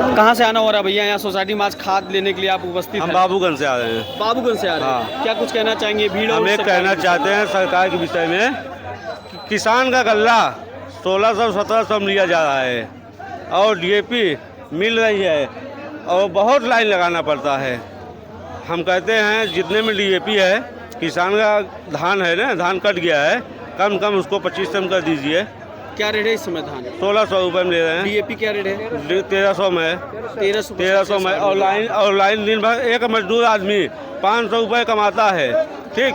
कहाँ से आना हो रहा है भैया यहाँ सोसाइटी में आज खाद लेने के लिए आप उपस्थित हम हैं? बाबूगंज से आ रहे हैं। बाबूगंज से आ रहे हैं। हाँ। क्या कुछ कहना चाहेंगे भीड़? हम एक कहना चाहते हैं सरकार के विषय में कि किसान का गल्ला 1600-1700 में लिया जा रहा है और डीएपी मिल रही है और बहुत लाइन लगाना पड़ता है। हम कहते हैं जितने में डीएपी है, किसान का धान है ना, धान कट गया है, कम उसको 25 कम कर दीजिए। क्या रेट है इस समय धान? 1600 रुपये में ले रहे हैं। डीएपी क्या रेट है? 1300 में है। 1300 में और लाइन दिन भर एक मजदूर आदमी 500 रुपये कमाता है, ठीक।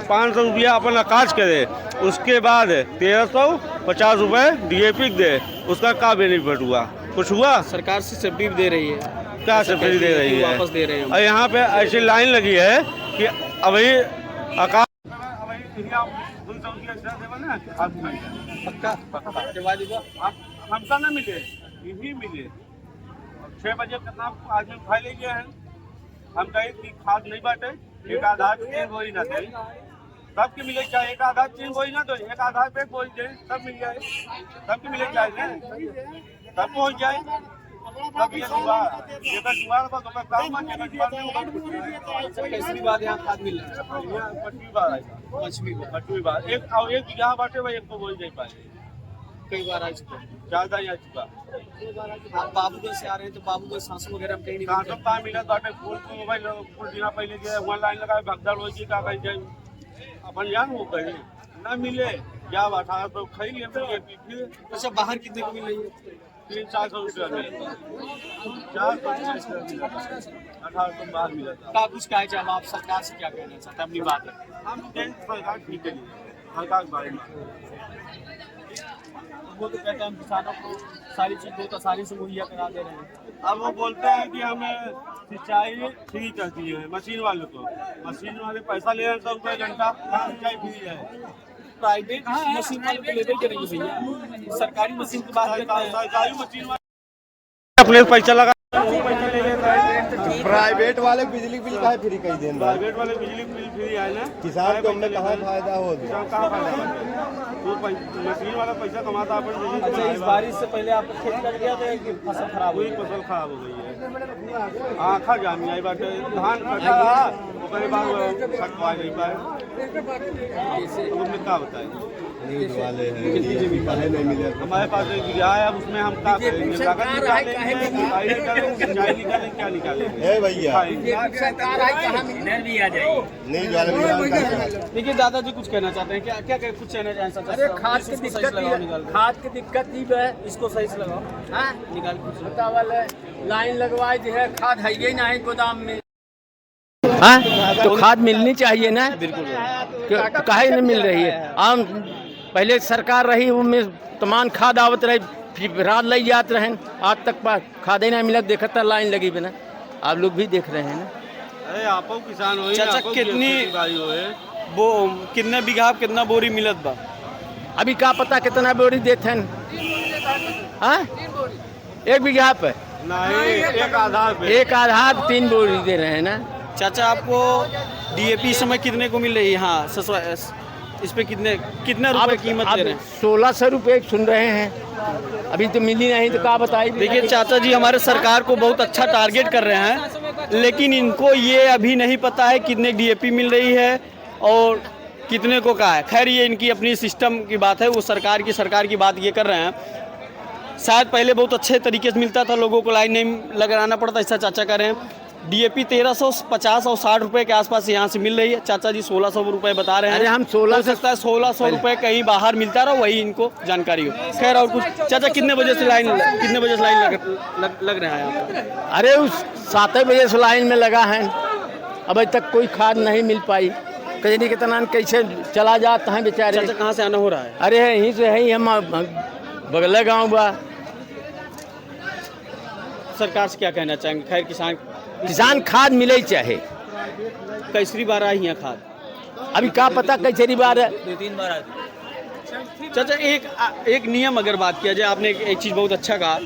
500 रुपया अपन अकाज करे, उसके बाद 1350 रुपये डीएपी दे, उसका क्या बेनिफिट हुआ? कुछ हुआ? सरकार से सब्सिडी दे रही है, क्या सब्सिडी दे रही है? वापस दे रहे हैं। और यहाँ पे ऐसी लाइन लगी है कि अभी अकाज हमका ना मिले, यही मिले। 6 बजे कितना आदमी उठा ले गए हैं। हम कहे कि खाद नहीं बांटे, एक आधार 3 बोरी ना दे, सबके मिले चाहे एक आधार 3 बोरी ना दो, एक आधार पे बोरी दे, सब मिल जाए, सबके मिले चाहे सब पहुँच जाए। तब ये दुआ कैसी बात यहाँ खाद मिल रहा है? पाँचवीं बार एक और एक यहाँ बांटे भाई, एक को बोल नहीं पाए, कई बार आ चुका है। ज्यादा ही आ चुका। आप बाबूगंज से आ रहे हैं तो बाबूगंज सांसों वगैरह में कहीं नहीं कहाँ मिलते? सब 5 मिनट बाटे फूल को मोबाइल फूल दिना पहले गए वहाँ लाइन लगाए भगदड़ हो जी का कहीं जाए अपन जान वो कहीं ना मिले क्या 1800 खाई लिए फिर अच्छा, बाहर कितने को मिल रही है? 300-400 रुपया मिले, 1800 बाहर मिला था। का कुछ कहे चाहे आप सरकार से क्या कहना चाहते हैं अपनी बात है? हम सरकार ठीक है, सरकार के बारे में वो तो कहते हैं हम किसानों को सारी चीज बहुत आसानी से मुहैया करा दे रहे हैं। अब वो बोलते हैं कि हमें सिंचाई फ्री करती है मशीन वाले को, मशीन वाले पैसा ले रहे हैं 100 रुपये घंटा, सिंचाई फ्री है। प्राइवेट मशीन वाले को लेबल करेंगे भैया, सरकारी मशीन की बात करते हैं। सरकारी मशीन वाले अपने पैसा लगा पैसा ले लेता है। प्राइवेट वाले बिजली बिल का फ्री कही दें, प्राइवेट वाले बिजली बिल फ्री है ना, किसान को हमने कहाँ फायदा हो? किसान कहाँ फायदा? तो मशीन वाला पैसा कमाता है। अच्छा, इस बारिश से पहले आपका खेत कट गया था कि फसल खराब हुई? फसल खराब हो गई है, आँखा जामी आई बाटे, धान कटा रहा ओकरे बाद कटवा नहीं पाए, उसमें क्या बताए? न्यूज वाले हैं, डीएपी पहले नहीं मिले। हमारे पास एक जगह है, अब उसमें हम क्या करेंगे? लागत निकालेंगे, सिंचाई निकालेंगे, क्या निकालेंगे? है भैया, सरकार आई कहाँ मिलने भी आ जाएगी। न्यूज वाले देखिए दादाजी कुछ कहना चाहते हैं, क्या क्या कुछ कहना चाहते हैं? अरे खाद की दिक्कत ही है, इसको सही से लगाओ, हाँ निकाल कुछ छोटा वाले लाइन लगवाए जो है, खाद है ही नहीं गोदाम में। हाँ तो खाद मिलनी चाहिए ना, बिल्कुल। काहे नहीं मिल रही है? आम पहले सरकार रही उनमें तमाम खाद आवत रही, रात ले जाते रहे, आज तक खाद ही नहीं मिला, देखा था लाइन लगी बिना। आप लोग भी देख रहे हैं ना। अरे आप किसान हो, चाचा कितनी वो कितने बीघा कितना बोरी मिलत बा? अभी क्या पता कितना बोरी देते हैं? हाँ 1 बीघा पे नहीं, एक आधार पे 1 आधार 3 बोरी दे रहे हैं ना। चाचा आपको डीएपी इस समय कितने को मिल रही है? हाँ इस पे कितने रुपए कीमत दे रहे हैं? 1600 रुपये सुन रहे हैं, अभी तो मिली नहीं तो क्या बताइए। देखिए चाचा जी हमारे सरकार को बहुत अच्छा टारगेट कर रहे हैं, लेकिन इनको ये अभी नहीं पता है कितने डीएपी मिल रही है और कितने को क्या है। खैर ये इनकी अपनी सिस्टम की बात है, वो सरकार की बात ये कर रहे हैं। शायद पहले बहुत अच्छे तरीके से मिलता था, लोगों को लाइन नहीं लगाना पड़ता, ऐसा चाचा कह रहे हैं। डीएपी 1350 और 60 रुपए के आसपास यहाँ से मिल रही है। चाचा जी 1600 रुपए बता रहे हैं। अरे हम 1600 रुपए कहीं बाहर मिलता रहा, वही इनको जानकारी हो। खैर और कुछ चाचा कितने बजे से लाइन लग रहा है यहाँ पर? अरे उस 7 बजे से लाइन में लगा है, अभी तक कोई खाद नहीं मिल पाई। कहीं कितना कैसे चला जाता है बेचारे। चाचा कहाँ से आना हो रहा है? अरे यहीं से है, हम बगल गाँव बा। सरकार से क्या कहना चाहेंगे? खैर किसान खाद मिले चाहे। कैसरी बार आई यहाँ खाद? अभी क्या पता कैसरी बार है। 2-3 बार आई। चाचा एक नियम अगर बात किया जाए, आपने एक चीज़ बहुत अच्छा कहा,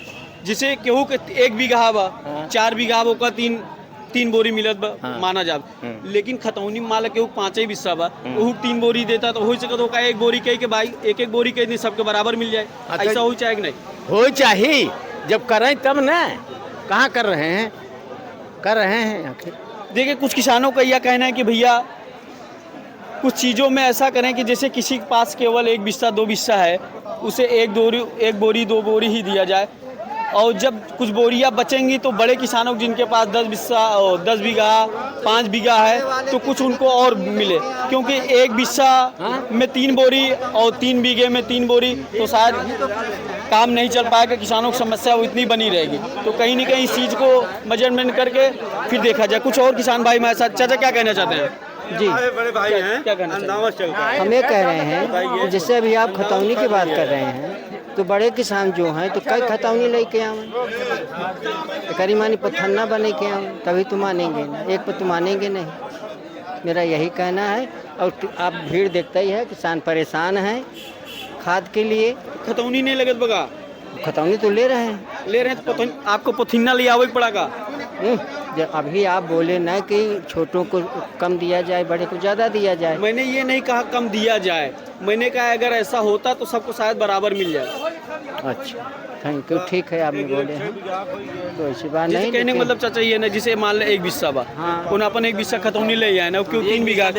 जिसे केहू के 1 बीघा बा, 4 बीघा का 3 बोरी मिलत बा, माना जा। लेकिन खतौनी माला केहू 5 बिस्सा बा, वो 3 बोरी देता तो हो सकता होगा 1 बोरी कह के भाई एक बोरी कह सबके बराबर मिल जाए। ऐसा हो चाहे कि नहीं? हो चाहिए, जब करें तब ना। कहाँ कर रहे हैं? कर रहे हैं आखिर। देखिए, कुछ किसानों का यह कहना है कि भैया कुछ चीज़ों में ऐसा करें कि जैसे किसी के पास केवल 1 बिस्सा 2 बिस्सा है, उसे एक बोरी 2 बोरी ही दिया जाए, और जब कुछ बोरियां बचेंगी तो बड़े किसानों जिनके पास 10 बिस्सा 10 बीघा 5 बीघा है तो कुछ उनको और मिले, क्योंकि 1 बिस्सा में 3 बोरी और 3 बीघे में 3 बोरी तो शायद काम नहीं चल पाएगा, किसानों की समस्या वो इतनी बनी रहेगी। तो कहीं ना कहीं इस चीज़ को मेजरमेंट करके फिर देखा जाए। कुछ और किसान भाई हमारे साथ। चाचा क्या कहना चाहते हैं? जी, बड़े भाई हैं, क्या कहना चाहते हैं? हम ये कह रहे हैं जैसे अभी आप खतौनी की बात कर रहे हैं, तो बड़े किसान जो हैं तो कई खतौनी लेके आवें, करी मानी पत्थन्ना बने के आवें, तभी तो मानेंगे ना, एक पर तो मानेंगे नहीं। मेरा यही कहना है। और आप भीड़ देखता ही है, किसान परेशान हैं खाद के लिए। खतौनी नहीं लगत बगा, खतौनी तो ले रहे हैं। ले रहे हैं तो आपको पोथिन्ना ले आवे पड़ेगा। जब अभी आप बोले ना कि छोटों को कम दिया जाए, बड़े को ज़्यादा दिया जाए। मैंने ये नहीं कहा कम दिया जाए, मैंने कहा अगर ऐसा होता तो सबको शायद बराबर मिल जाए। अच्छा, थैंक यू, ठीक है आपने बोले हैं तो ऐसी बात जैसे नहीं। कहने का मतलब चाचा ये ना, जिसे मान ले 1 बिस्सा बा, हाँ। उन अपन 1 बिस्सा खतौनी ले आए ना, क्यों 3 बीघा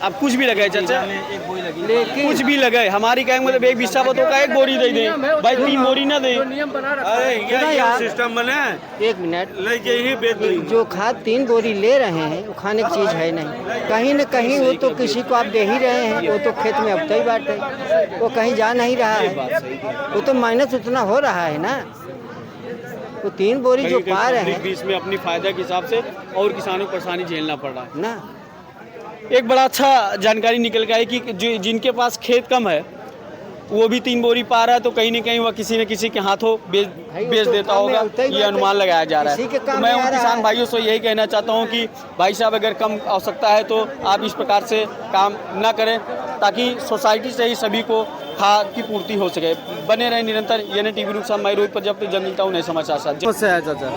अब कुछ भी लगाए चाचा, लेकिन कुछ भी लगाए, हमारी कहेंगे मतलब 1 बिस्सा बा तो का 1 बोरी दे दें भाई, 3 बोरी ना दें। अरे ये सिस्टम बने, 1 मिनट, लेके ही बेच देंगे। जो खाद 3 बोरी ले रहे हैं वो खाने की चीज़ है नहीं। कहीं न कहीं वो तो किसी को आप दे ही रहे हैं, वो तो खेत में उगता ही बात है, वो कहीं जा नहीं रहा है, वो तो माइनस उतना हो रहा है ना। वो 3 बोरी जो पा रहे हैं बीच में अपनी फायदा के हिसाब से और किसानों को परेशानी झेलना पड़ रहा है ना। एक बड़ा अच्छा जानकारी निकल के आई कि जिनके पास खेत कम है वो भी 3 बोरी पा रहा है, तो कहीं न कहीं वह किसी न किसी के हाथों बेच देता होगा, ये अनुमान लगाया जा रहा है। तो मैं उन किसान भाइयों से यही कहना चाहता हूं कि भाई साहब अगर कम आवश्यकता है तो आप इस प्रकार से काम ना करें, ताकि सोसाइटी से ही सभी को खाद की पूर्ति हो सके। बने रहे निरंतर NTV न्यूज़, मैं रोहित प्रजापति, जन मिलता हूँ नए समाचार साथ। चाचा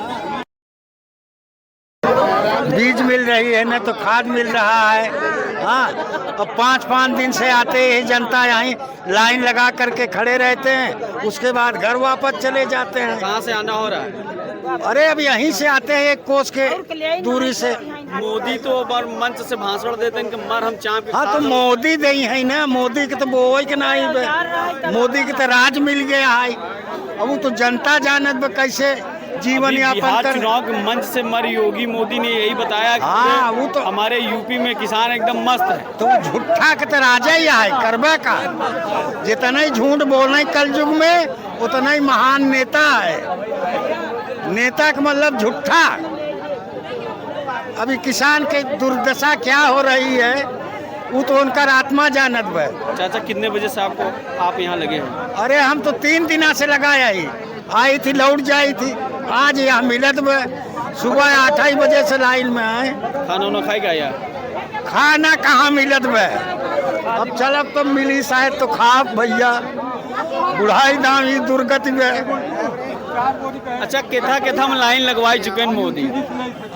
बीज मिल रही है ना, तो खाद मिल रहा है। हाँ, अब 5-5 दिन से आते ही जनता यहाँ लाइन लगा करके खड़े रहते हैं, उसके बाद घर वापस चले जाते हैं। कहाँ से आना हो रहा है? अरे अब यहीं से आते हैं, 1 कोस के दूरी से। मोदी तो मंच से भाषण देते हैं कि मर हम चाँप। हाँ, तो मोदी दे है ना, मोदी के तो बोई के नहीं बे, मोदी के तो राज मिल गया है। अब वो तो जनता जानत बे कैसे जीवन यापन कर। चुनाव के मंच से मर योगी मोदी ने यही बताया कि हाँ, वो तो हमारे यूपी में किसान एकदम मस्त है। तो झूठा के तो राजा ही है, करबे का जितना ही झूठ बोलना कल युग में उतना ही महान नेता है। नेता का मतलब झूठा। अभी किसान के दुर्दशा क्या हो रही है वो तो उनका आत्मा जानत है। चाचा कितने बजे से आप यहाँ लगे हैं? अरे हम तो 3 दिना से लगाया ही, आई थी लौट जाई थी, आज यहाँ मिलत में सुबह 8 बजे से लाइन में आए। खाना वाना खाई गया? खाना कहाँ मिलत में, अब चलब तो मिली शायद तो खा भैया, बुढ़ाई दाम ही दुर्गति में। अच्छा, केथा में लाइन लगवाई चुके हैं मोदी?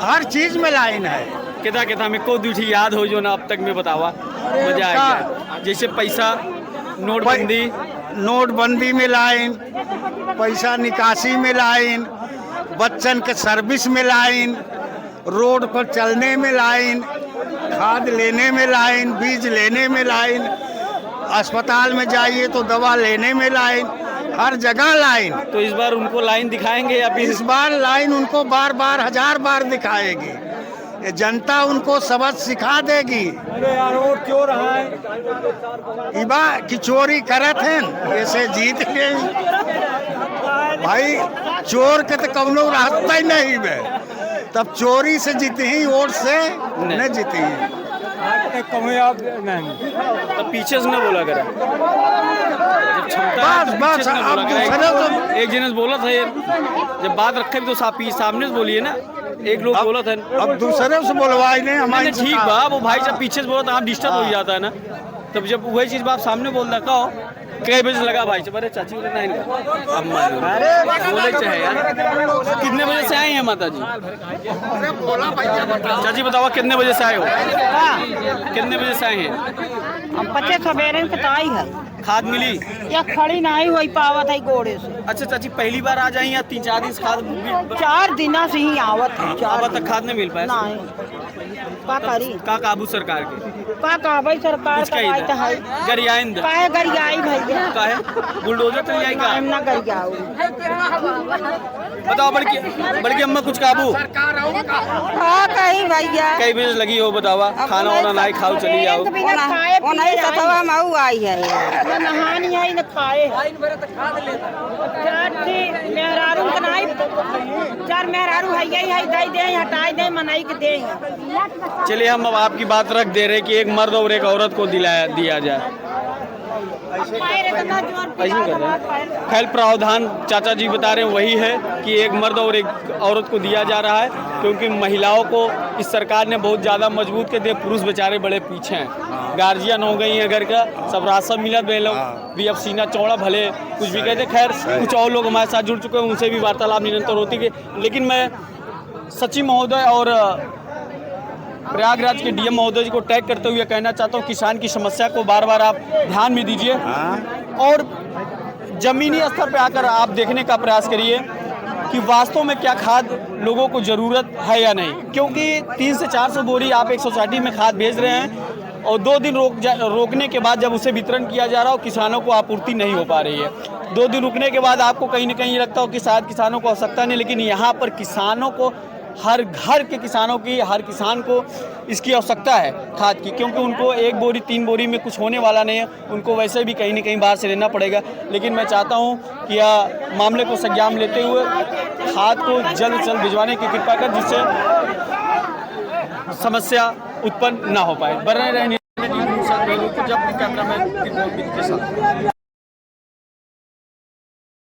हर चीज में लाइन है। केथा में को दूठी याद हो जो ना अब तक में बतावा, मजा आएगा। जैसे पैसा नोटबंदी में लाइन, पैसा निकासी में लाइन, बच्चन के सर्विस में लाइन, रोड पर चलने में लाइन, खाद लेने में लाइन, बीज लेने में लाइन, अस्पताल में जाइए तो दवा लेने में लाइन, हर जगह लाइन। तो इस बार उनको लाइन दिखाएंगे या फिर? इस बार लाइन उनको बार 1000 बार दिखाएगी, ये जनता उनको सबक सिखा देगी। अरे यार वोट क्यों रहा है? इबा की चोरी करत हैं, ऐसे जीत गए भाई। चोर के तो कौनो रास्ता ही नहीं बे, तब चोरी से जीती ही, वोट से न जीती ही। तब पीछे से न बोला करे। बस अब दूसरे तो एक जिन्हें बोला था ये, जब बात रखे तो सामने से बोलिए ना। एक लोग बोला था, अब दूसरे से बोलवाई नहीं हमारी। ठीक बा, वो भाई जब पीछे से बोला था आप डिस्टर्ब हो जाता है ना, तब जब वही चीज बाप सामने बोल रहा कहो कई बजे लगा भाई से, अरे चाची बोले नहीं बोले चाहे यार। कितने बजे से आए हैं माता जी? चाची बताओ कितने बजे से आए हो? कितने बजे से आए हैं? हम 25 सवेरे से तो आई है। खाद मिली? या खड़ी नहीं हुई पावत है घोड़े से। अच्छा चाची, पहली बार आ जाई या 3-4 दिन से खाद 4 दिन से ही आवत है। अब तक खाद नहीं मिल पाया? नहीं का करी का काबू सरकार के का कहबै सरकार कुछ का कही बात है गरियाइंद काहे गरियाई भैया काहे बुलडोजर चल जाई का? टाइम ना गरियाऊ। बताओ बड़की अम्मा कुछ काबू हाँ कही भैया कई बजे लगी हो बतावा? खाना वाना नहीं खाओ चली जाओ। वो नहीं सतवा मऊ आई है ना नहानी आई ना खाए मेहरारू के नहीं 4 मेहरारू है यही है दे दे हटाई दे मनाई के दे। चलिए हम अब आपकी बात रख दे रहे कि एक मर्द और एक औरत को दिया जाए। ऐसे कर रहे हैं। खैर प्रावधान चाचा जी बता रहे हैं वही है कि एक मर्द और एक औरत को दिया जा रहा है, क्योंकि महिलाओं को इस सरकार ने बहुत ज़्यादा मजबूत कर दिया। पुरुष बेचारे बड़े पीछे हैं, गार्जियन हो गई हैं घर का, सब राशन मिला वे लोग भी अब सीना चौड़ा भले कुछ भी कहते। खैर कुछ और लोग हमारे साथ जुड़ चुके हैं, उनसे भी वार्तालाप निरंतर होती है। लेकिन मैं सचिव महोदय और प्रयागराज के डीएम महोदय जी को टैग करते हुए कहना चाहता हूँ, किसान की समस्या को बार बार आप ध्यान में दीजिए और ज़मीनी स्तर पे आकर आप देखने का प्रयास करिए कि वास्तव में क्या खाद लोगों को ज़रूरत है या नहीं। क्योंकि 300 से 400 बोरी आप एक सोसाइटी में खाद भेज रहे हैं और 2 दिन रोकने के बाद जब उसे वितरण किया जा रहा हो, किसानों को आपूर्ति नहीं हो पा रही है। 2 दिन रुकने के बाद आपको कहीं ना कहीं लगता हो कि शायद किसानों को आवश्यकता नहीं, लेकिन यहाँ पर किसानों को, हर घर के किसानों की, हर किसान को इसकी आवश्यकता है खाद की, क्योंकि उनको 1 बोरी 3 बोरी में कुछ होने वाला नहीं है, उनको वैसे भी कहीं ना कहीं बाहर से लेना पड़ेगा। लेकिन मैं चाहता हूं कि यह मामले को संज्ञान में लेते हुए खाद को जल्द से जल्द भिजवाने की कृपा कर, जिससे समस्या उत्पन्न ना हो पाए। बने रहे जब कैमरा मैन के साथ।